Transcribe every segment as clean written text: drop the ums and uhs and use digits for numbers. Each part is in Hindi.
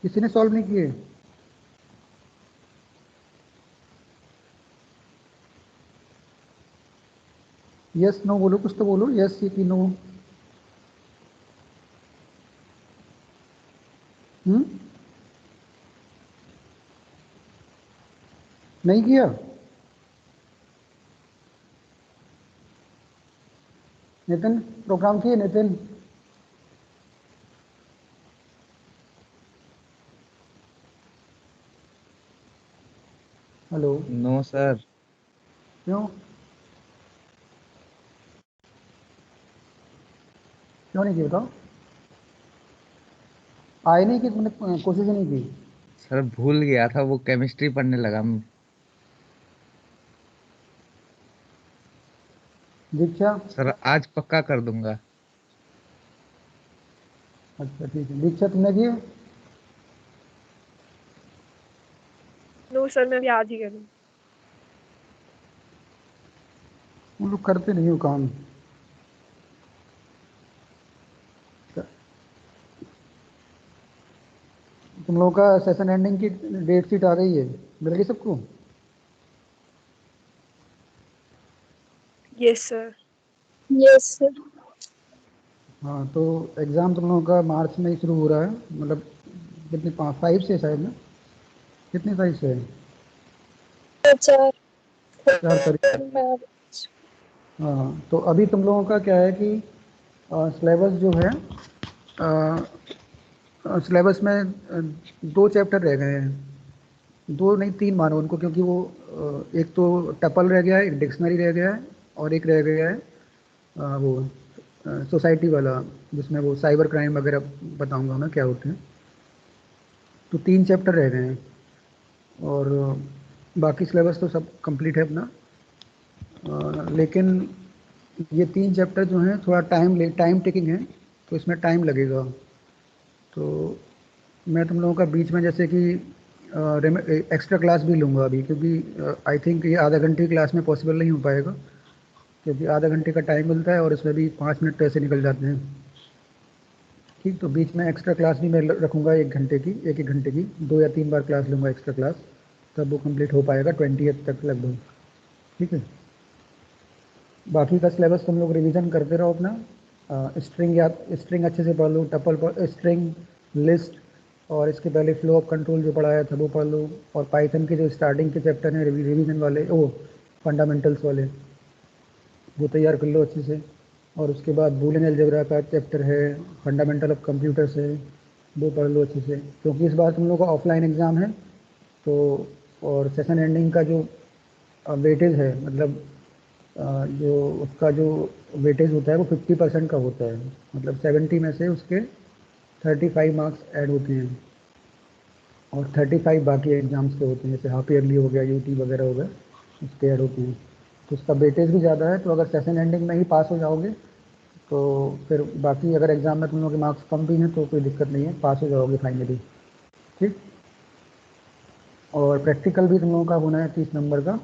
किसी ने सॉल्व नहीं किए? यस नो बोलो, कुछ तो बोलो, यस कि नो। नहीं किया? नितिन प्रोग्राम किए? नितिन हेलो। No sir. क्यों? क्यों नहीं किया बताओ? आए नहीं कि तुमने कोशिश ही नहीं की? सर भूल गया था, वो केमिस्ट्री पढ़ने लगा मैं। दीक्षा? सर आज पक्का कर दूंगा। अच्छा ठीक है, दीक्षा तुमने किए? नो सर, मैं भी आज ही करूँ। तुम लोग करते नहीं हो काम। तुम लोगों का सेशन एंडिंग की डेट शीट आ गई है, मिल गई सबको? Yes sir. Yes sir. हाँ तो एग्ज़ाम तुम लोगों का मार्च में ही शुरू हो रहा है, मतलब कितनी 5 से शायद ना? कितनी तारीख से है? 4 4 तारीख। मार्च। हाँ तो अभी तुम लोगों का क्या है कि सिलेबस जो है, सिलेबस में 2 चैप्टर रह गए हैं। 2 नहीं 3 मानो उनको, क्योंकि वो एक तो टपल रह गया है, एक डिक्शनरी रह गया है, और एक रह गया है वो सोसाइटी वाला, जिसमें वो साइबर क्राइम वगैरह बताऊंगा मैं क्या होते हैं। तो 3 चैप्टर रह गए हैं, और बाकी सिलेबस तो सब कंप्लीट है अपना। लेकिन ये 3 चैप्टर जो हैं थोड़ा टाइम टेकिंग है, तो इसमें टाइम लगेगा। तो मैं तुम लोगों का बीच में जैसे कि एक्स्ट्रा क्लास भी लूँगा अभी, क्योंकि आई थिंक ये आधा घंटे की क्लास में पॉसिबल नहीं हो पाएगा, क्योंकि आधा घंटे का टाइम मिलता है और इसमें भी 5 मिनट तो ऐसे निकल जाते हैं। ठीक, तो बीच में एक्स्ट्रा क्लास भी मैं रखूँगा 1 घंटे की, एक 1 घंटे की 2 या 3 बार क्लास लूँगा एक्स्ट्रा क्लास, तब वो कंप्लीट हो पाएगा 20th तक लगभग। ठीक है, बाकी का सिलेबस तुम लोग रिवीजन करते रहो अपना। स्ट्रिंग या स्ट्रिंग अच्छे से पढ़ लो, टपल स्ट्रिंग, लिस्ट, और इसके पहले फ्लो ऑफ कंट्रोल जो पढ़ाया था वो पढ़ लो, और पाइथन के जो स्टार्टिंग के चैप्टर हैं रिवीजन वाले, वो फंडामेंटल्स वाले, वो तैयार कर लो अच्छे से। और उसके बाद बूलियन अलजेब्रा का चैप्टर है, फंडामेंटल ऑफ कंप्यूटर्स है, वो पढ़ लो अच्छे से, क्योंकि इस बार तुम लोगों का ऑफलाइन एग्ज़ाम है। तो और सेशन एंडिंग का जो वेटेज है, मतलब जो उसका जो वेटेज होता है वो 50% का होता है, मतलब 70 में से उसके 35 मार्क्स ऐड होते हैं, और 35 बाकी एग्ज़ाम्स के होते हैं, जैसे हाफ ईयरली हो गया, यूटी वगैरह हो गया, उसके ऐड होते हैं। तो उसका वेटेज भी ज़्यादा है, तो अगर सेशन एंडिंग में ही पास हो जाओगे तो फिर बाकी अगर एग्ज़ाम में तुम लोगों के मार्क्स कम भी हैं तो कोई दिक्कत नहीं है, पास हो जाओगे फाइनली। ठीक, और प्रैक्टिकल भी तुम लोगों का होना है 30 नंबर का।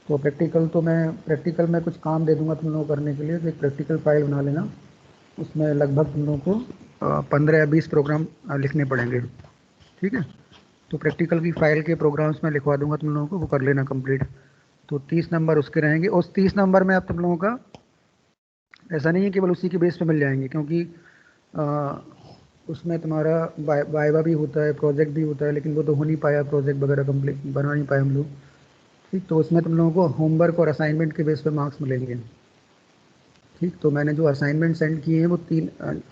तो प्रैक्टिकल में कुछ काम दे दूंगा तुम लोगों को करने के लिए, तो एक प्रैक्टिकल फाइल बना लेना, उसमें लगभग तुम लोगों को 15 या 20 प्रोग्राम लिखने पड़ेंगे। ठीक है, तो प्रैक्टिकल की फ़ाइल के प्रोग्राम्स में लिखवा दूंगा तुम लोगों को, वो कर लेना कंप्लीट। तो 30 नंबर उसके रहेंगे। उस 30 नंबर में अब तुम लोगों का ऐसा नहीं है केवल उसी के बेस पे मिल जाएंगे, क्योंकि अ, उसमें तुम्हारा वाइवा भी होता है, प्रोजेक्ट भी होता है, लेकिन वो तो हो नहीं पाया, प्रोजेक्ट वगैरह कंप्लीट बना नहीं पाए हम लोग। ठीक, तो उसमें तुम लोगों को होमवर्क और असाइनमेंट के बेस पे मार्क्स मिलेंगे। ठीक, तो मैंने जो असाइनमेंट सेंड किए हैं वो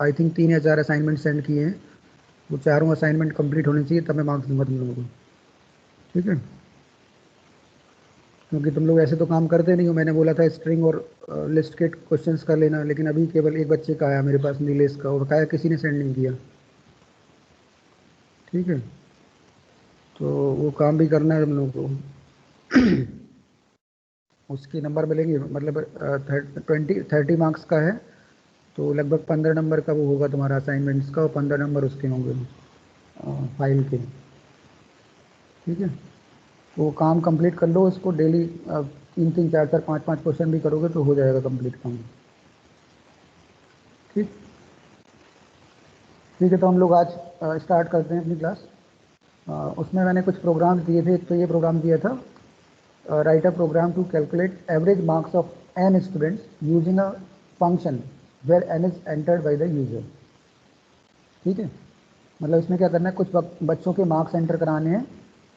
आई थिंक 3 या 4 असाइनमेंट सेंड किए हैं, वो चारों असाइनमेंट कंप्लीट होने चाहिए, तब मैं मार्क्स दूंगा तुम लोगों को। ठीक है, क्योंकि तुम लोग ऐसे तो काम करते नहीं हो। मैंने बोला था स्ट्रिंग और लिस्ट के क्वेश्चंस कर लेना, लेकिन अभी केवल एक बच्चे का आया मेरे पास, नीलेश का, और बकाया किसी ने सेंड नहीं किया। ठीक है, तो वो काम भी करना है तुम लोगों को। उसके नंबर मिलेंगे, मतलब 30 मार्क्स का है, तो लगभग 15 नंबर का वो होगा तुम्हारा असाइनमेंट्स का, और 15 नंबर उसके होंगे फाइल के। ठीक है, तो वो काम कंप्लीट कर लो, इसको डेली 3 3 4 4 5 5 क्वेश्चन भी करोगे तो हो जाएगा कंप्लीट काम। ठीक, ठीक है, तो हम लोग आज स्टार्ट करते हैं अपनी क्लास। उसमें मैंने कुछ प्रोग्राम दिए थे। एक तो ये प्रोग्राम दिया था, write a program to calculate average marks of n students using a function where n is entered by the user. ठीक है, मतलब इसमें क्या करना है, कुछ बच्चों के मार्क्स एंटर कराने हैं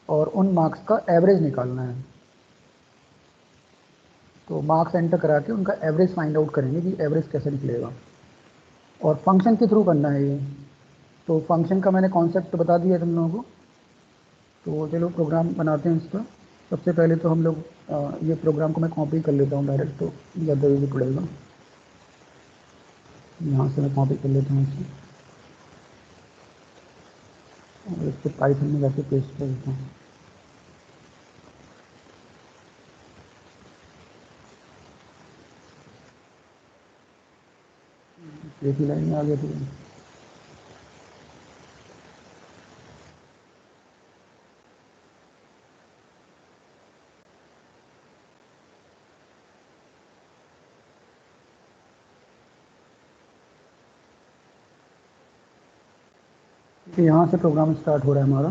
और उन मार्क्स का एवरेज निकालना है। तो मार्क्स एंटर करा के उनका एवरेज फाइंड आउट करेंगे कि एवरेज कैसे निकलेगा, और फंक्शन के थ्रू करना है ये। तो फंक्शन का मैंने कॉन्सेप्ट बता दिया तुम लोगों को। तो चलो प्रोग्राम बनाते हैं इसका। सबसे पहले तो हम लोग ये प्रोग्राम को मैं कॉपी कर लेता हूँ डायरेक्ट, तो ज़्यादा ईजी पड़ेगा। यहाँ से मैं कॉपी कर लेता हूँ इसे और इसको पाइथन में जाके पेस्ट कर देता हूँ। एक ही लाइन में आ गया तो यहाँ से प्रोग्राम स्टार्ट हो रहा है हमारा।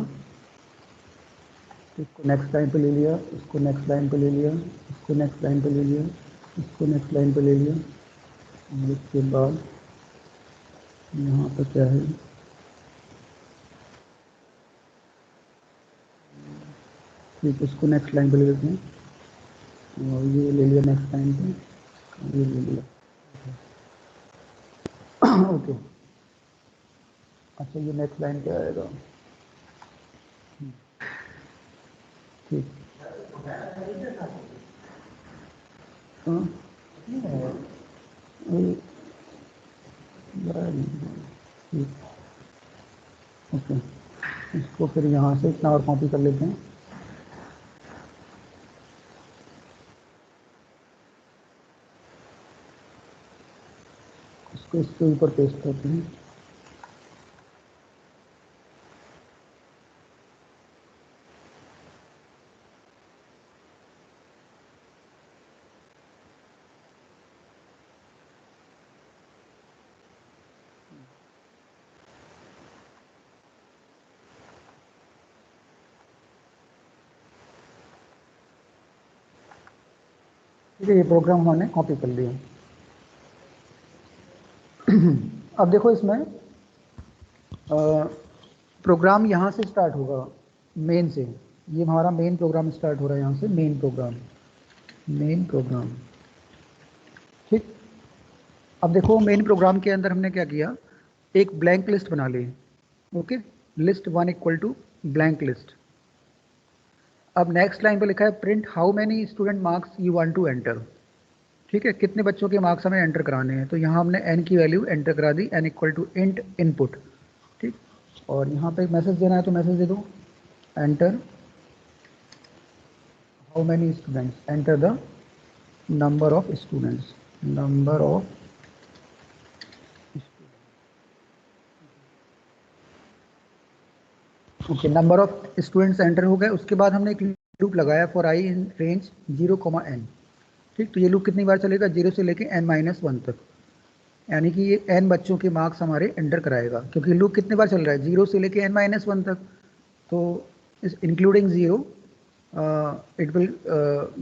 इसको नेक्स्ट लाइन पे ले लिया, इसको नेक्स्ट लाइन पे ले लिया, इसको नेक्स्ट लाइन पे ले लिया, इसको नेक्स्ट लाइन पे ले लिया, और इसके बाद यहाँ पे क्या है, ठीक, इसको नेक्स्ट लाइन पे ले लेते हैं और ये ले लिया नेक्स्ट लाइन पे, और ये ले लिया। ओके, अच्छा ये नेक्स्ट लाइन पे आएगा। ठीक, हाँ ओके, इसको फिर यहाँ से इतना और कॉपी कर लेते हैं। इसको इसके ऊपर पेस्ट करते हैं। ठीक है, ये प्रोग्राम हमने कॉपी कर लिया। अब देखो इसमें प्रोग्राम यहाँ से स्टार्ट होगा, मेन से। ये हमारा मेन प्रोग्राम स्टार्ट हो रहा है यहाँ से, मेन प्रोग्राम, मेन प्रोग्राम। ठीक, अब देखो मेन प्रोग्राम के अंदर हमने क्या किया, एक ब्लैंक लिस्ट बना ली। Okay, list 1 equal to blank list. अब नेक्स्ट लाइन पे लिखा है print how many student marks you want to enter. ठीक है, कितने बच्चों के मार्क्स हमें एंटर कराने हैं। तो यहाँ हमने n की वैल्यू एंटर करा दी, n equal to int input. ठीक, और यहाँ पे मैसेज देना है तो मैसेज दे दो, enter how many students, enter the number of students, number of. Okay, number of students enter हो गए। उसके बाद हमने एक लूप लगाया for I in range 0,n। ठीक, तो ये लूप कितनी बार चलेगा, 0 से लेके n-1 तक, यानी कि ये n बच्चों के मार्क्स हमारे एंटर कराएगा, क्योंकि लूप कितने बार चल रहा है, 0 से लेके n-1 तक। तो इस including 0 it will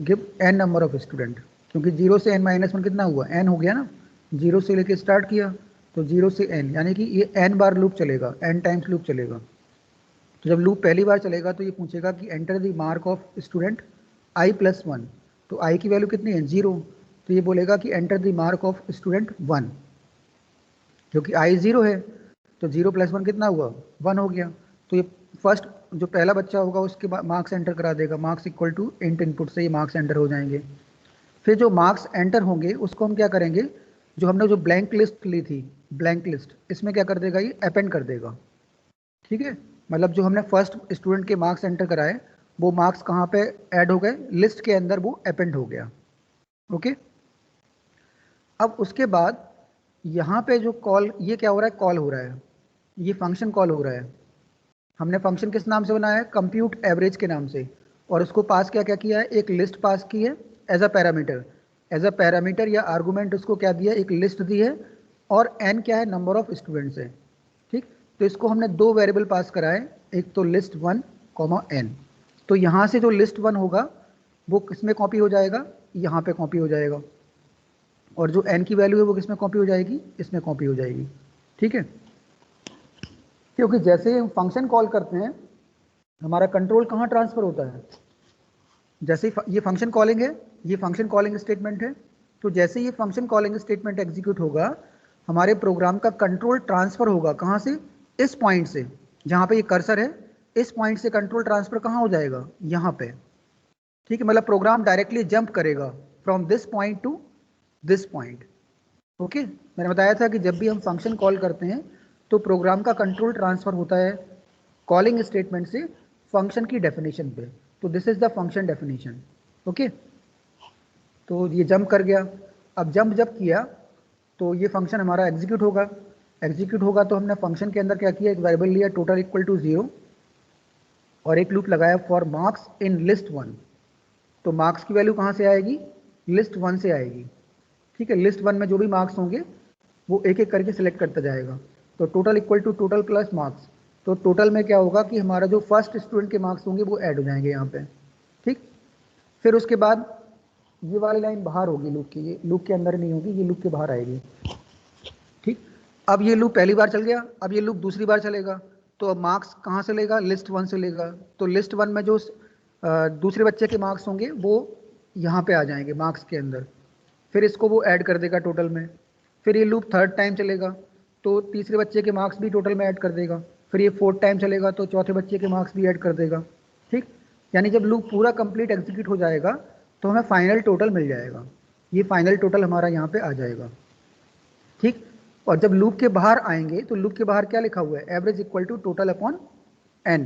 give n number of student, क्योंकि 0 से n-1 कितना हुआ, n हो गया ना। 0 से लेके स्टार्ट किया तो 0 से n, यानी कि ये n बार लूप चलेगा, n टाइम्स लूप चलेगा। तो जब लूप पहली बार चलेगा तो ये पूछेगा कि enter the mark of student i+1। तो i की वैल्यू कितनी है, 0। तो ये बोलेगा कि enter the mark of student 1, क्योंकि i 0 है। तो 0 + 1 कितना हुआ, 1 हो गया। तो ये फर्स्ट जो पहला बच्चा होगा उसके बाद मार्क्स एंटर करा देगा, marks equal to int input से ये मार्क्स एंटर हो जाएंगे। फिर जो मार्क्स एंटर होंगे उसको हम क्या करेंगे, जो हमने जो ब्लैंक लिस्ट ली थी, ब्लैंक लिस्ट, इसमें क्या कर देगा, ये अपेंड कर देगा। ठीक है, मतलब जो हमने फर्स्ट स्टूडेंट के मार्क्स एंटर कराए वो मार्क्स कहाँ पे ऐड हो गए, लिस्ट के अंदर वो अपेंड हो गया। ओके, अब उसके बाद यहाँ पे जो कॉल, ये क्या हो रहा है, कॉल हो रहा है, ये फंक्शन कॉल हो रहा है। हमने फंक्शन किस नाम से बनाया है, कंप्यूट एवरेज के नाम से, और उसको पास क्या क्या किया है, एक लिस्ट पास की है as a parameter. As a parameter या आर्गूमेंट उसको क्या दिया, एक लिस्ट दी है, और n क्या है, नंबर ऑफ स्टूडेंट्स है। ठीक, तो इसको हमने दो वेरिएबल पास कराए, एक तो लिस्ट 1 कॉमा एन। तो यहाँ से जो लिस्ट 1 होगा वो किसमें कॉपी हो जाएगा, यहाँ पे कॉपी हो जाएगा, और जो एन की वैल्यू है वो किसमें कॉपी हो जाएगी, इसमें कॉपी हो जाएगी। ठीक है, क्योंकि जैसे हम फंक्शन कॉल करते हैं हमारा कंट्रोल कहाँ ट्रांसफर होता है, जैसे ये फंक्शन कॉलिंग है, ये फंक्शन कॉलिंग स्टेटमेंट है, तो जैसे ये फंक्शन कॉलिंग स्टेटमेंट एग्जीक्यूट होगा हमारे प्रोग्राम का कंट्रोल ट्रांसफर होगा कहाँ से, इस पॉइंट से जहाँ पे ये कर्सर है, इस पॉइंट से कंट्रोल ट्रांसफर कहाँ हो जाएगा, यहाँ पे। ठीक है, मतलब प्रोग्राम डायरेक्टली जंप करेगा from this point two this point. Okay, मैंने बताया था कि जब भी हम फंक्शन कॉल करते हैं तो प्रोग्राम का कंट्रोल ट्रांसफर होता है कॉलिंग स्टेटमेंट से फंक्शन की डेफिनेशन पे। तो this is the function definition. Okay, तो ये जंप कर गया। अब जंप जब किया तो ये फंक्शन हमारा एग्जीक्यूट होगा। एग्जीक्यूट होगा तो हमने फंक्शन के अंदर क्या किया, एक वेरिएबल लिया टोटल इक्वल टू 0 और एक लूप लगाया फॉर मार्क्स इन लिस्ट 1। तो मार्क्स की वैल्यू कहाँ से आएगी, लिस्ट 1 से आएगी। ठीक है, लिस्ट 1 में जो भी मार्क्स होंगे वो एक एक करके सिलेक्ट करता जाएगा। तो total equal to total plus marks, तो टोटल में क्या होगा कि हमारा जो फर्स्ट स्टूडेंट के मार्क्स होंगे वो ऐड हो जाएंगे यहाँ पे। ठीक, फिर उसके बाद ये वाली लाइन बाहर होगी लूप की, ये लूप के अंदर नहीं होगी, ये लूप के बाहर आएगी। ठीक, अब ये लूप पहली बार चल गया, अब ये लूप दूसरी बार चलेगा। तो अब मार्क्स कहाँ से लेगा, लिस्ट 1 से लेगा। तो लिस्ट 1 में जो दूसरे बच्चे के मार्क्स होंगे वो यहाँ पे आ जाएंगे मार्क्स के अंदर, फिर इसको वो ऐड कर देगा टोटल में। फिर ये लूप थर्ड टाइम चलेगा तो तीसरे बच्चे के मार्क्स भी टोटल में ऐड कर देगा। फिर ये फोर्थ टाइम चलेगा तो चौथे बच्चे के मार्क्स भी ऐड कर देगा। ठीक, यानी जब लूप पूरा कंप्लीट एग्जीक्यूट हो जाएगा तो हमें फाइनल टोटल मिल जाएगा, ये फाइनल टोटल हमारा यहाँ पे आ जाएगा। ठीक, और जब लूप के बाहर आएंगे तो लूप के बाहर क्या लिखा हुआ है, average equal to total upon N.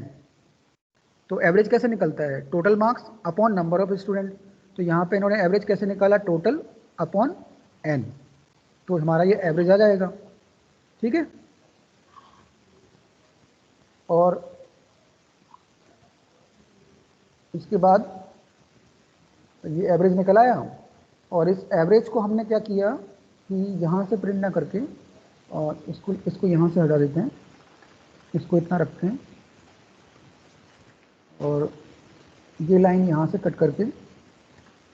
तो एवरेज कैसे निकलता है, total marks upon number of student. तो यहाँ पे इन्होंने एवरेज कैसे निकाला, टोटल अपॉन एन, तो हमारा ये एवरेज आ जाएगा। ठीक है, और इसके बाद ये एवरेज निकल आया, और इस एवरेज को हमने क्या किया कि यहाँ से प्रिंट ना करके, और इसको यहाँ से हटा देते हैं, इसको इतना रखते हैं, और ये लाइन यहाँ से कट करके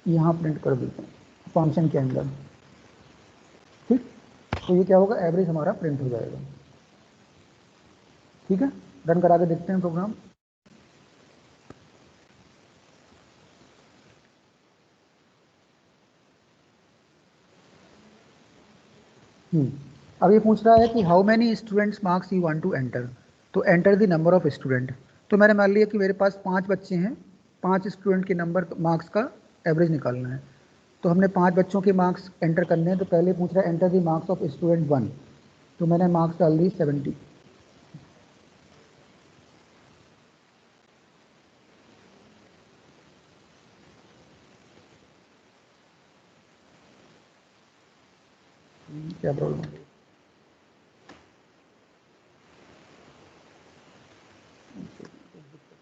यहाँ प्रिंट कर देते हैं फंक्शन के अंदर। ठीक, तो ये क्या होगा, एवरेज हमारा प्रिंट हो जाएगा। ठीक है, रन करा के देखते हैं प्रोग्राम। अब ये पूछ रहा है कि how many students marks you want to enter, तो enter the number of student. तो मैंने मान लिया कि मेरे पास 5 बच्चे हैं, 5 स्टूडेंट के नंबर मार्क्स का एवरेज निकालना है। तो हमने 5 बच्चों के मार्क्स एंटर करने हैं। तो पहले पूछ रहा है enter the marks of student 1, तो मैंने मार्क्स डाल दी 70। क्या प्रॉब्लम है,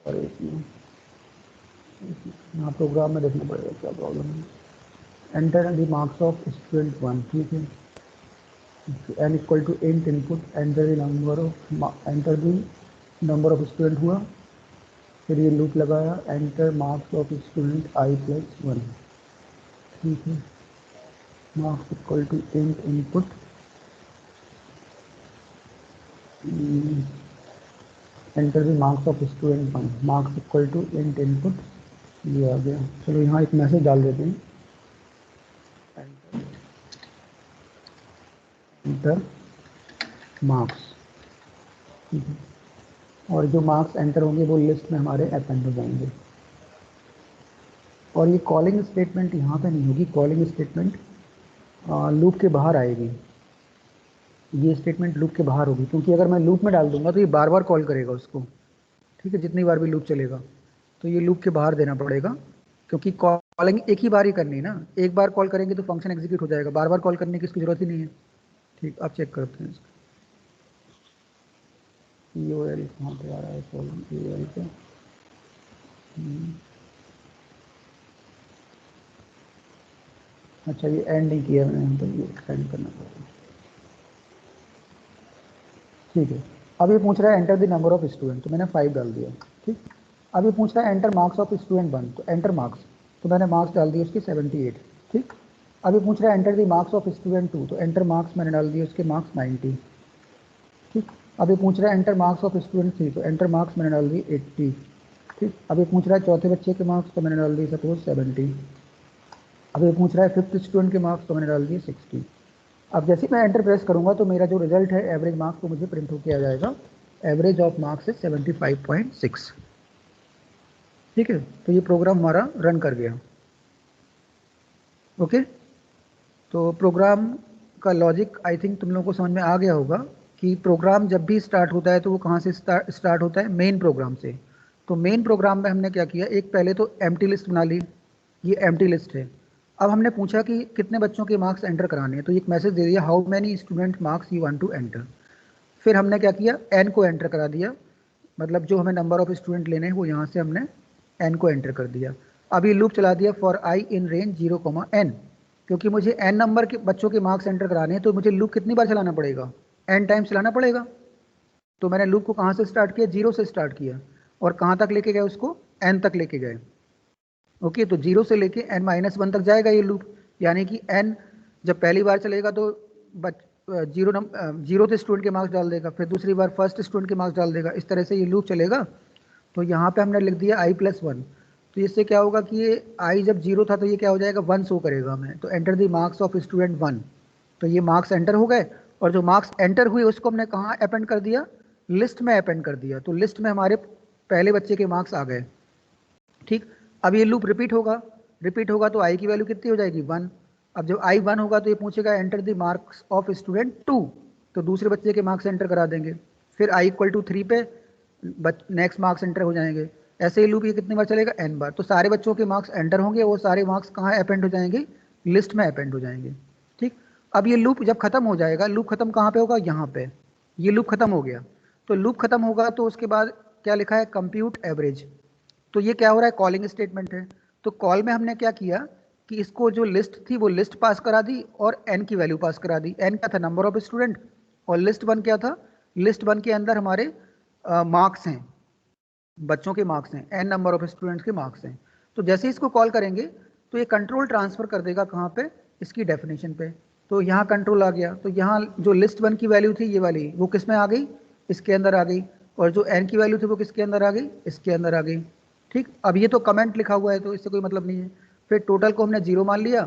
और यहाँ प्रोग्राम में देखना पड़ेगा क्या प्रॉब्लम है। Enter the marks of student 1, ठीक है, n equal to int input enter the number of, enter the number of student हुआ, फिर ये लूप लगाया enter marks of student i+1, ठीक है, marks equal to int input enter the marks of student 1, marks equal to int input, ये आ गया। चलो यहाँ एक मैसेज डाल देते हैं, एंटर मार्क्स, ठीक है, और जो मार्क्स एंटर होंगे वो लिस्ट में हमारे अपेंड हो जाएंगे। और ये कॉलिंग स्टेटमेंट यहाँ पे नहीं होगी, कॉलिंग स्टेटमेंट लूप के बाहर आएगी। ये स्टेटमेंट लूप के बाहर होगी, क्योंकि अगर मैं लूप में डाल दूंगा तो ये बार बार कॉल करेगा उसको। ठीक है, जितनी बार भी लूप चलेगा, तो ये लूप के बाहर देना पड़ेगा, क्योंकि कॉलिंग एक ही बार ही करनी है ना, एक बार कॉल करेंगे तो फंक्शन एग्जीक्यूट हो जाएगा, बार बार कॉल करने की इसकी जरूरत ही नहीं है। ठीक, आप चेक करते हैं इसको, EOL कहाँ पे आ रहा है, कॉलम EOL पे, अच्छा ये एंड नहीं किया मैंने, तो ये एक्सटेंड करना पड़ेगा। ठीक है, अब ये पूछ रहा है enter the number of student, तो मैंने 5 डाल दिया। ठीक, अब ये पूछ रहा है एंटर मार्क्स ऑफ स्टूडेंट 1, तो एंटर मार्क्स, तो मैंने मार्क्स डाल दिए उसके 78। ठीक, अब ये पूछ रहा है enter the marks of student 2, तो एंटर मार्क्स मैंने डाल दिए उसके मार्क्स 90। ठीक, अब ये पूछ रहा है एंटर मार्क्स ऑफ स्टूडेंट 3, तो एंटर मार्क्स मैंने डाल दिए 80। ठीक, अब ये पूछ रहा है चौथे बच्चे के मार्क्स, तो मैंने डाल दिए सपोज 70। अब ये पूछ रहा है 5th स्टूडेंट के मार्क्स, तो मैंने डाल दिए 60। अब जैसे मैं एंटर प्रेस करूंगा तो मेरा जो रिजल्ट है एवरेज मार्क्स, तो मुझे प्रिंट होकर आ जाएगा, एवरेज ऑफ मार्क्स इज 75.6। ठीक है, तो ये प्रोग्राम हमारा रन कर गया। ओके, तो प्रोग्राम का लॉजिक आई थिंक तुम लोगों को समझ में आ गया होगा कि प्रोग्राम जब भी स्टार्ट होता है तो वो कहाँ से स्टार्ट होता है, मेन प्रोग्राम से। तो मेन प्रोग्राम में हमने क्या किया, एक पहले तो एम्प्टी लिस्ट बना ली, ये एम्प्टी लिस्ट है। अब हमने पूछा कि कितने बच्चों के मार्क्स एंटर कराने हैं, तो एक मैसेज दे दिया how many student marks you want to enter. फिर हमने क्या किया, एन को एंटर करा दिया, मतलब जो हमें नंबर ऑफ स्टूडेंट लेने हैं वो यहाँ से हमने एन को एंटर कर दिया। अब ये लूप चला दिया फॉर आई इन रेंज 0, क्योंकि मुझे एन नंबर के बच्चों के मार्क्स एंटर कराने हैं तो मुझे लूप कितनी बार चलाना पड़ेगा, एन टाइम चलाना पड़ेगा। तो मैंने लूप को कहाँ से स्टार्ट किया, 0 से स्टार्ट किया, और कहाँ तक लेके गए उसको, एन तक लेके गए। ओके, तो 0 से लेके n-1 तक जाएगा ये लूप, यानी कि n जब पहली बार चलेगा तो जीरो स्टूडेंट के मार्क्स डाल देगा, फिर दूसरी बार फर्स्ट स्टूडेंट के मार्क्स डाल देगा, इस तरह से ये लूप चलेगा। तो यहाँ पे हमने लिख दिया i+1, तो इससे क्या होगा कि ये i जब 0 था तो ये क्या हो जाएगा, 1 शो करेगा हमें। तो enter the marks of student 1, तो ये मार्क्स एंटर हो गए, और जो मार्क्स एंटर हुए उसको हमने कहाँ अपेंड कर दिया, लिस्ट में अपेंड कर दिया। तो लिस्ट में हमारे पहले बच्चे के मार्क्स आ गए। ठीक, अब ये लूप रिपीट होगा तो i की वैल्यू कितनी हो जाएगी, 1। अब जब i 1 होगा तो ये पूछेगा enter the marks of student 2, तो दूसरे बच्चे के मार्क्स एंटर करा देंगे। फिर i = 3 पे नेक्स्ट मार्क्स एंटर हो जाएंगे। ऐसे ही लूप ये कितनी बार चलेगा, n बार। तो सारे बच्चों के मार्क्स एंटर होंगे, वो सारे मार्क्स कहाँ अपेंड हो जाएंगे, लिस्ट में अपेंड हो जाएंगे। ठीक, अब ये लूप जब खत्म हो जाएगा, लूप खत्म कहाँ पे होगा, यहाँ पे। ये लूप खत्म हो गया, तो लूप खत्म होगा तो उसके बाद क्या लिखा है, कंप्यूट एवरेज। तो ये क्या हो रहा है, कॉलिंग स्टेटमेंट है। तो कॉल में हमने क्या किया कि इसको जो लिस्ट थी वो लिस्ट पास करा दी और n की वैल्यू पास करा दी। n क्या था, नंबर ऑफ स्टूडेंट, और लिस्ट 1 क्या था, लिस्ट 1 के अंदर हमारे मार्क्स हैं, बच्चों के मार्क्स हैं, n नंबर ऑफ स्टूडेंट्स के मार्क्स हैं। तो जैसे इसको कॉल करेंगे तो ये कंट्रोल ट्रांसफर कर देगा कहाँ पे, इसकी डेफिनेशन पे। तो यहाँ कंट्रोल आ गया, तो यहाँ जो लिस्ट 1 की वैल्यू थी ये वाली, वो किस में आ गई, इसके अंदर आ गई, और जो n की वैल्यू थी वो किसके अंदर आ गई, इसके अंदर आ गई। ठीक, अब ये तो कमेंट लिखा हुआ है तो इससे कोई मतलब नहीं है। फिर टोटल को हमने 0 मान लिया,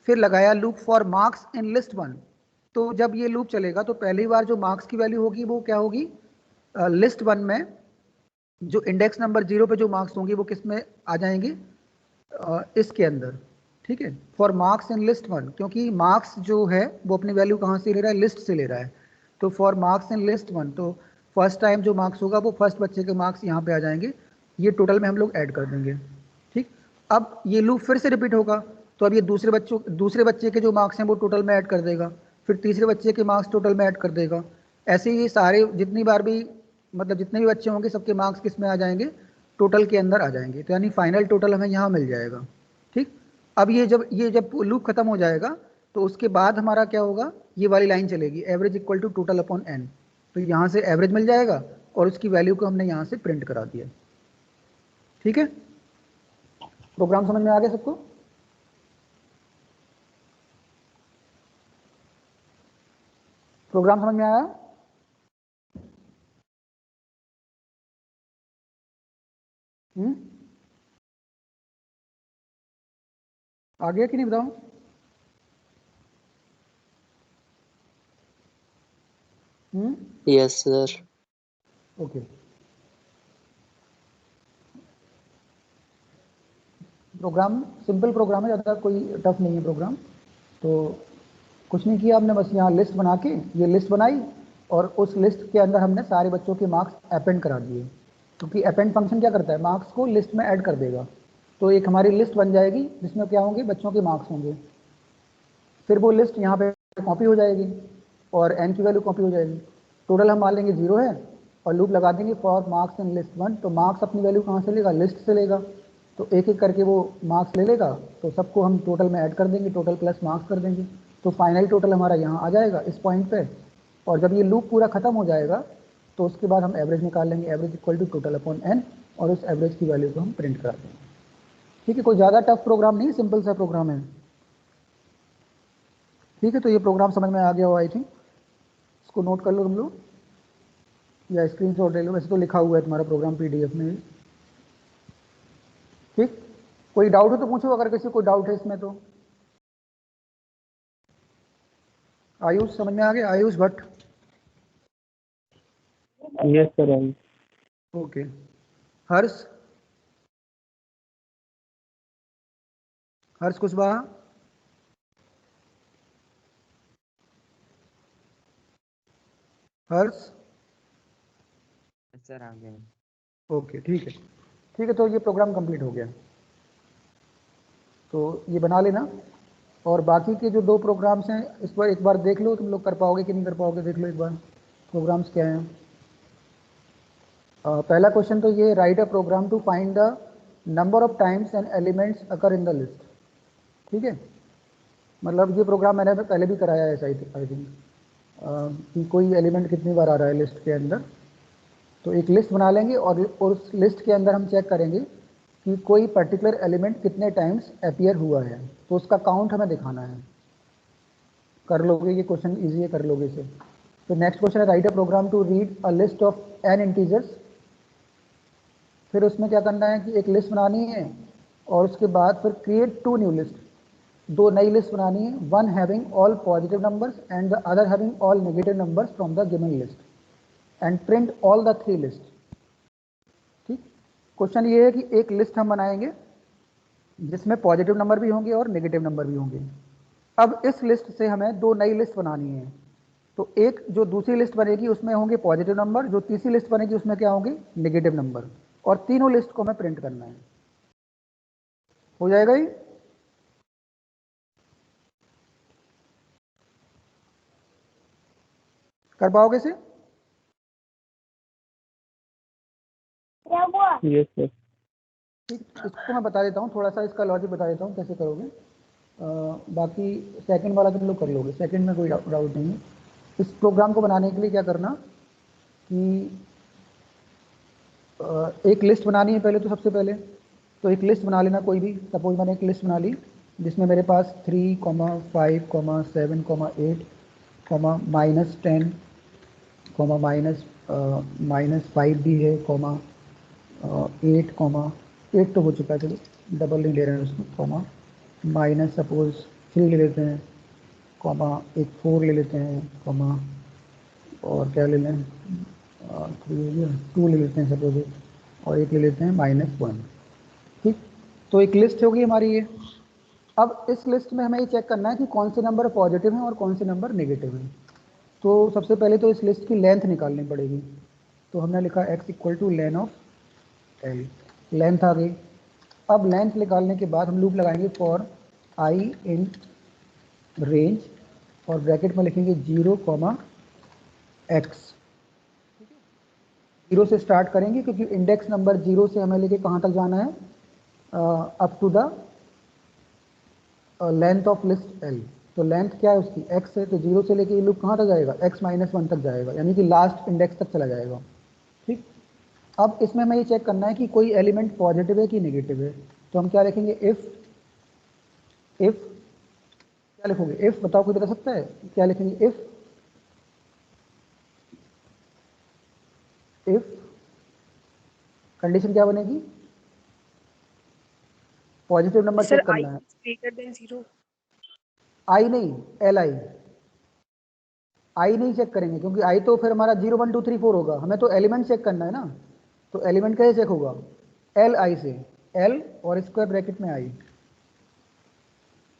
फिर लगाया loop for marks in list 1। तो जब ये लूप चलेगा तो पहली बार जो मार्क्स की वैल्यू होगी वो क्या होगी, लिस्ट 1 में जो इंडेक्स नंबर 0 पे जो मार्क्स होंगे वो किस में आ जाएंगे, इसके अंदर। ठीक है, फॉर मार्क्स इन लिस्ट 1, क्योंकि मार्क्स जो है वो अपनी वैल्यू कहाँ से ले रहा है, लिस्ट से ले रहा है। तो फॉर मार्क्स इन लिस्ट 1, तो फर्स्ट टाइम जो मार्क्स होगा वो फर्स्ट बच्चे के मार्क्स यहाँ पे आ जाएंगे, ये टोटल में हम लोग ऐड कर देंगे। ठीक, अब ये लूप फिर से रिपीट होगा, तो अब ये दूसरे बच्चे के जो मार्क्स हैं वो टोटल में ऐड कर देगा, फिर तीसरे बच्चे के मार्क्स टोटल में ऐड कर देगा। ऐसे ही सारे जितनी बार भी, मतलब जितने भी बच्चे होंगे सबके मार्क्स किस में आ जाएंगे, टोटल के अंदर आ जाएंगे। तो यानी फाइनल टोटल हमें यहाँ मिल जाएगा। ठीक, अब ये जब लूप खत्म हो जाएगा तो उसके बाद हमारा क्या होगा, ये वाली लाइन चलेगी, average equal to total upon n। तो यहाँ से एवरेज मिल जाएगा और उसकी वैल्यू को हमने यहाँ से प्रिंट करा दिया। ठीक है, प्रोग्राम समझ में आ गया सबको। प्रोग्राम समझ में आया, आ गया कि नहीं बताओ। Yes sir. Okay, program simple program है, ज़्यादा कोई टफ नहीं है प्रोग्राम। तो कुछ नहीं किया हमने, बस यहाँ लिस्ट बना के ये लिस्ट बनाई और उस लिस्ट के अंदर हमने सारे बच्चों के मार्क्स अपेंड करा दिए, क्योंकि अपेंड फंक्शन क्या करता है, मार्क्स को लिस्ट में ऐड कर देगा। तो एक हमारी लिस्ट बन जाएगी जिसमें क्या होंगे, बच्चों के मार्क्स होंगे। फिर वो लिस्ट यहाँ पे कॉपी हो जाएगी और एन की वैल्यू कॉपी हो जाएगी। टोटल हम मान लेंगे 0 है और लूप लगा देंगे फॉर मार्क्स इन लिस्ट 1। तो मार्क्स अपनी वैल्यू कहाँ से लेगा, लिस्ट से लेगा। तो एक एक करके वो मार्क्स ले लेगा, तो सबको हम टोटल में ऐड कर देंगे, टोटल प्लस मार्क्स कर देंगे। तो फाइनल टोटल हमारा यहाँ आ जाएगा इस पॉइंट पे। और जब ये लूप पूरा ख़त्म हो जाएगा तो उसके बाद हम एवरेज निकाल लेंगे, average equal to total upon n, और उस एवरेज की वैल्यू को हम प्रिंट करा देंगे। ठीक है, कोई ज़्यादा टफ प्रोग्राम नहीं, सिंपल सा प्रोग्राम है। ठीक है, तो ये प्रोग्राम समझ में आ गया हो आई थिंक। इसको नोट कर लो तुम लोग या स्क्रीनशॉट ले लो, वैसे तो लिखा हुआ है तुम्हारा प्रोग्राम PDF में। ठीक, कोई डाउट हो तो पूछो, अगर किसी को डाउट है इसमें तो। आयुष समझ में आ गया? Ayush Bhatt. Yes sir. Okay. Harsh, Harsh Kushwaha. Harsh. Sir आ गया। ओके, ठीक है। ठीक है, तो ये प्रोग्राम कंप्लीट हो गया, तो ये बना लेना। और बाकी के जो 2 प्रोग्राम्स हैं इस पर एक बार देख लो, तुम लोग कर पाओगे कि नहीं कर पाओगे, देख लो एक बार प्रोग्राम्स क्या हैं। पहला क्वेश्चन तो ये, write a program to find the number of times and elements occur in the list. ठीक है, मतलब ये प्रोग्राम मैंने पहले भी कराया है आई थिंक, कि कोई एलिमेंट कितनी बार आ रहा है लिस्ट के अंदर। तो एक लिस्ट बना लेंगे और उस लिस्ट के अंदर हम चेक करेंगे कि कोई पर्टिकुलर एलिमेंट कितने टाइम्स अपीयर हुआ है, तो उसका काउंट हमें दिखाना है। कर लोगे ये क्वेश्चन, इजी है, कर लोगे इसे। तो नेक्स्ट क्वेश्चन है, write a program to read a list of n integers. फिर उसमें क्या करना है कि एक लिस्ट बनानी है और उसके बाद फिर क्रिएट 2 न्यू लिस्ट, 2 नई लिस्ट बनानी है, one having all positive numbers and the other having all negative numbers from the given list, and print all the 3 list. ठीक, क्वेश्चन ये है कि एक लिस्ट हम बनाएंगे जिसमें पॉजिटिव नंबर भी होंगे और नेगेटिव नंबर भी होंगे। अब इस लिस्ट से हमें 2 नई लिस्ट बनानी है, तो एक जो दूसरी लिस्ट बनेगी उसमें होंगे पॉजिटिव नंबर, जो तीसरी लिस्ट बनेगी उसमें क्या होंगे, नेगेटिव नंबर, और तीनों लिस्ट को हमें प्रिंट करना है। हो जाएगा ही? कर पाओगे इसे? Yes sir. ठीक, इसको मैं बता देता हूँ, थोड़ा सा इसका लॉजिक बता देता हूँ कैसे करोगे। बाकी सेकंड वाला तुम लोग कर लोगे, सेकंड में कोई डाउट नहीं है। इस प्रोग्राम को बनाने के लिए क्या करना कि एक लिस्ट बनानी है पहले, तो सबसे पहले तो एक लिस्ट बना लेना कोई भी। सपोज मैंने एक लिस्ट बना ली जिसमें मेरे पास 3, 5, 7, 8, -10, -5 भी है, 8 तो हो चुका है, चलो डबल नहीं ले रहे हैं उसको, माइनस सपोज 3 ले लेते हैं, एक 4 ले लेते हैं, और क्या ले लें, 2 ले लेते हैं सपोज, और एक ले लेते हैं -1। ठीक, तो एक लिस्ट होगी हमारी ये। अब इस लिस्ट में हमें ये चेक करना है कि कौन से नंबर पॉजिटिव हैं और कौन से नंबर नेगेटिव हैं। तो सबसे पहले तो इस लिस्ट की लेंथ निकालनी पड़ेगी। तो हमने लिखा x equal to len of l, length आ गई। अब लेंथ निकालने के बाद हम लूप लगाएंगे फॉर i इन रेंज, और ब्रैकेट में लिखेंगे 0, x। 0 से स्टार्ट करेंगे क्योंकि इंडेक्स नंबर 0 से हमें लेके कहाँ तक जाना है, up to the length of list l। तो लेंथ क्या है उसकी, x है, तो 0 से लेके ये लूप कहाँ तक जाएगा, x-1 तक जाएगा, यानी कि लास्ट इंडेक्स तक चला जाएगा। ठीक, अब इसमें हमें ये चेक करना है कि कोई एलिमेंट पॉजिटिव है कि नेगेटिव है। तो हम क्या लिखेंगे, इफ क्या लिखोगे, इफ बताओ, कोई बता सकता है क्या लिखेंगे, इफ कंडीशन क्या बनेगी, पॉजिटिव नंबर सर चेक करना है, ग्रेटर देन 0। आई नहीं, LI, आई नहीं चेक करेंगे क्योंकि आई तो फिर हमारा 0, 1, 2, 3, 4 होगा, हमें तो एलिमेंट चेक करना है ना। तो एलिमेंट कैसे चेक होगा, LI से, L और स्क्वायर ब्रैकेट में आई,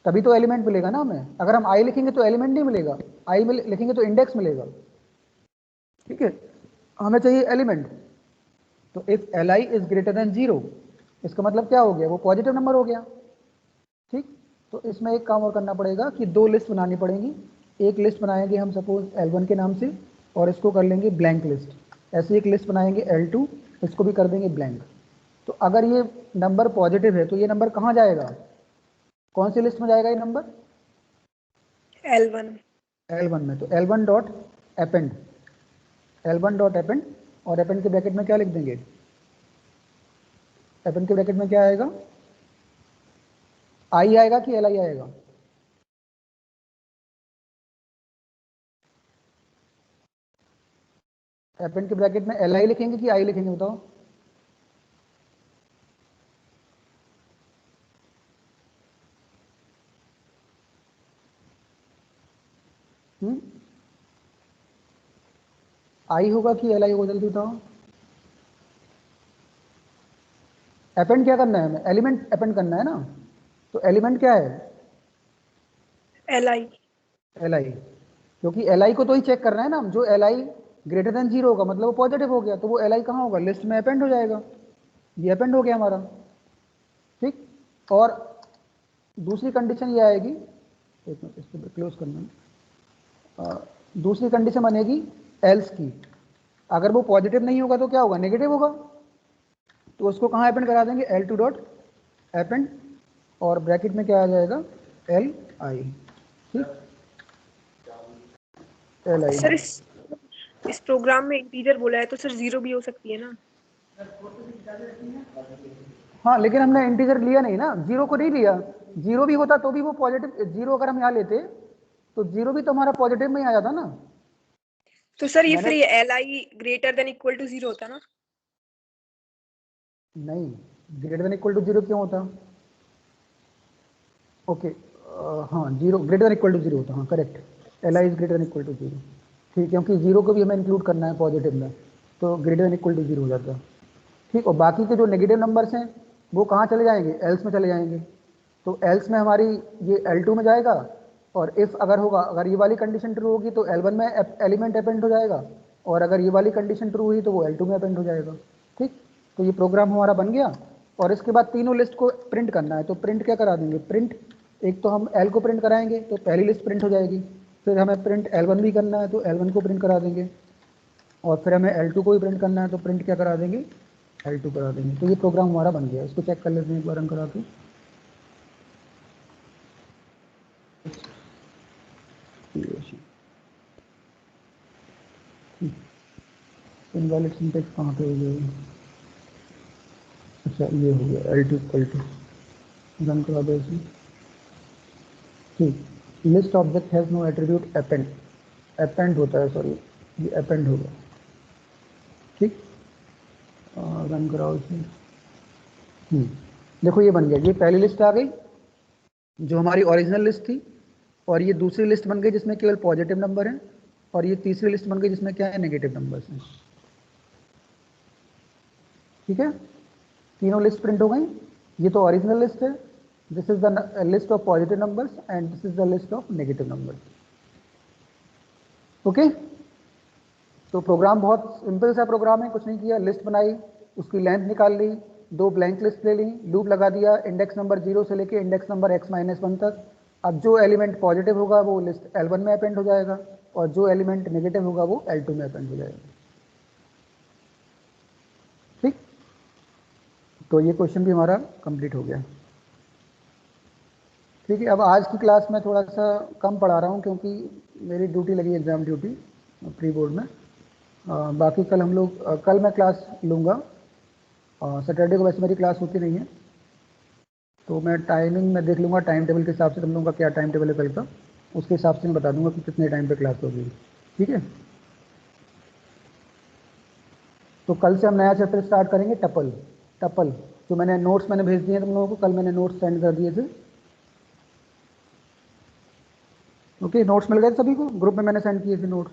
तभी तो एलिमेंट मिलेगा ना हमें। अगर हम आई लिखेंगे तो एलिमेंट नहीं मिलेगा, आई में लिखेंगे तो इंडेक्स मिलेगा। ठीक है, हमें चाहिए एलिमेंट। तो if LI is greater then 0, इसका मतलब क्या हो गया, वो पॉजिटिव नंबर हो गया। ठीक, तो इसमें एक काम और करना पड़ेगा कि 2 लिस्ट बनानी पड़ेंगी। एक लिस्ट बनाएंगे हम सपोज L1 के नाम से, और इसको कर लेंगे ब्लैंक लिस्ट। ऐसे एक लिस्ट बनाएंगे L2, इसको भी कर देंगे ब्लैंक। तो अगर ये नंबर पॉजिटिव है तो ये नंबर कहाँ जाएगा, कौन सी लिस्ट में जाएगा ये नंबर, L1। L1 में। तो L1 dot append, L1 dot append, और एपेंड के ब्रैकेट में क्या लिख देंगे, एपेंड के ब्रैकेट में क्या आएगा, आई आएगा कि एल आई आएगा, एपेंड के ब्रैकेट में एल आई लिखेंगे कि आई लिखेंगे, बताओ। आई होगा कि एल आई होगा, जल्दी बताओ। अपेंड क्या करना है हमें, एलिमेंट अपेंड करना है ना, तो एलिमेंट क्या है, एल आई। एल आई, क्योंकि एल आई को तो ही चेक करना है ना, जो एल आई ग्रेटर देन 0 होगा मतलब वो पॉजिटिव हो गया, तो वो एल आई कहाँ होगा, लिस्ट में अपेंड हो जाएगा, ये अपेंड हो गया हमारा, ठीक। और दूसरी कंडीशन ये आएगी, एक मिनट इसको क्लोज करना है, दूसरी कंडीशन बनेगी एल्स की, अगर वो पॉजिटिव नहीं होगा तो क्या होगा, नेगेटिव होगा, तो उसको कहाँ अपेंड करा देंगे, L2 डॉट अपेंड, और ब्रैकेट में क्या आ जाएगा, एल आई, ठीक, एल आई। सर इस प्रोग्राम में इंटीजर बोला है तो सर 0 भी हो सकती है ना। हाँ लेकिन हमने इंटीजर लिया नहीं ना, 0 को नहीं लिया, 0 भी होता तो भी वो पॉजिटिव, 0 अगर हम यहाँ लेते तो 0 भी तो हमारा पॉजिटिव में ही आ जाता ना। तो सर ये मैंने, फिर ये L I greater than equal to 0 होता ना। नहीं, ग्रेटर देन इक्वल टू 0 क्यों होता, ओके, हाँ 0 ग्रेटर देन इक्वल टू 0 होता, हाँ correct, L I is greater than equal to 0, ठीक, क्योंकि 0 को भी हमें इंक्लूड करना है पॉजिटिव में, तो ग्रेटर देन इक्वल टू 0 हो जाता है, ठीक। और बाकी के जो नेगेटिव नंबर्स हैं वो कहाँ चले जाएंगे, एल्स में चले जाएंगे, तो एल्स में हमारी ये L2 में जाएगा, और इफ़ अगर होगा, अगर ये वाली कंडीशन ट्रू होगी तो L1 में एलिमेंट अपेंड हो जाएगा, और अगर ये वाली कंडीशन ट्रू हुई तो वो L2 में अपेंड हो जाएगा, ठीक। तो ये प्रोग्राम हमारा बन गया, और इसके बाद तीनों लिस्ट को प्रिंट करना है, तो प्रिंट क्या करा देंगे, प्रिंट, एक तो हम L को प्रिंट कराएंगे तो पहली लिस्ट प्रिंट हो जाएगी, फिर हमें प्रिंट L1 भी करना है तो L1 को प्रिंट करा देंगे, और फिर हमें L2 को भी प्रिंट करना है तो प्रिंट क्या करा देंगे, L2 करा देंगे। तो ये प्रोग्राम हमारा बन गया, इसको चेक कर लेते हैं एक बार रन करा के। इनवैलिड सिंटेक्स कहाँ पे हो गया, अच्छा ये हो गया, L2 इक्वल टू, रन करा दो इसे, ठीक। List object has no attribute append, append होता है, सॉरी ये अपेंड होगा, ठीक, रन कराओ इसे। देखो ये बन गया, ये पहली लिस्ट आ गई जो हमारी ओरिजिनल लिस्ट थी, और ये दूसरी लिस्ट बन गई जिसमें केवल पॉजिटिव नंबर है, और ये तीसरी लिस्ट बन गई जिसमें क्या है, नेगेटिव नंबर्स हैं, ठीक है। तीनों लिस्ट प्रिंट हो गई, ये तो ओरिजिनल लिस्ट है, this is the list of positive numbers and this is the list of negative numbers, okay. तो प्रोग्राम बहुत सिंपल सा प्रोग्राम है, कुछ नहीं किया, लिस्ट बनाई, उसकी लेंथ निकाल ली, दो ब्लैंक लिस्ट ले ली, लूप लगा दिया, इंडेक्स नंबर 0 से लेके इंडेक्स नंबर x-1 तक, अब जो एलिमेंट पॉजिटिव होगा वो लिस्ट L1 में अपेंड हो जाएगा, और जो एलिमेंट नेगेटिव होगा वो L2 में अपेंड हो जाएगा, ठीक। तो ये क्वेश्चन भी हमारा कंप्लीट हो गया, ठीक है। अब आज की क्लास में थोड़ा सा कम पढ़ा रहा हूँ क्योंकि मेरी ड्यूटी लगी, एग्ज़ाम ड्यूटी प्री बोर्ड में, बाकी कल हम लोग कल मैं क्लास लूँगा, सैटरडे को वैसे मेरी क्लास होती नहीं है, तो मैं टाइमिंग में देख लूँगा, टाइम टेबल के हिसाब से तुम लोगों का क्या टाइम टेबल है कल का, उसके हिसाब से मैं बता दूंगा कि कितने टाइम पे क्लास होगी, ठीक है। तो कल से हम नया चैप्टर स्टार्ट करेंगे, टपल, टपल जो मैंने नोट्स भेज दिए तुम लोगों को, कल मैंने नोट्स सेंड कर दिए थे, ओके। नोट्स मिल गए सभी को, ग्रुप में मैंने सेंड किए थे notes,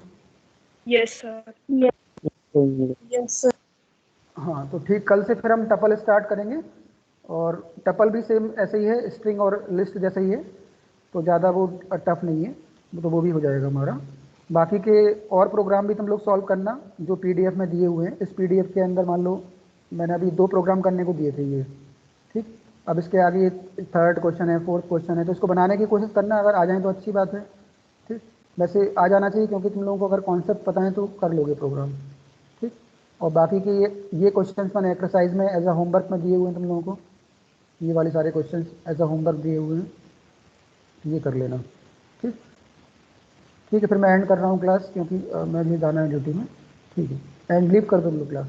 yes sir. Yes sir. हाँ तो ठीक, कल से फिर हम टपल स्टार्ट करेंगे, और टपल भी सेम ऐसे ही है, स्ट्रिंग और लिस्ट जैसा ही है, तो ज़्यादा वो टफ नहीं है, तो वो भी हो जाएगा हमारा। बाकी के और प्रोग्राम भी तुम लोग सॉल्व करना जो पीडीएफ में दिए हुए हैं, इस पीडीएफ के अंदर मान लो मैंने अभी 2 प्रोग्राम करने को दिए थे ये, ठीक। अब इसके आगे 3rd क्वेश्चन है, 4th क्वेश्चन है, तो इसको बनाने की कोशिश करना, अगर आ जाए तो अच्छी बात है, ठीक। वैसे आ जाना चाहिए क्योंकि तुम लोगों को अगर कॉन्सेप्ट पता है तो कर लोगे प्रोग्राम, ठीक। और बाकी के ये क्वेश्चंस मैंने एक्सरसाइज में एज अ होमवर्क में दिए हुए हैं तुम लोगों को, ये वाले सारे क्वेश्चंस एज अ होमवर्क दिए हुए हैं, ये कर लेना, ठीक। ठीक है, फिर मैं एंड कर रहा हूँ क्लास क्योंकि मैं भी जाना है ड्यूटी में। ठीक है, एंड लीव कर दो क्लास।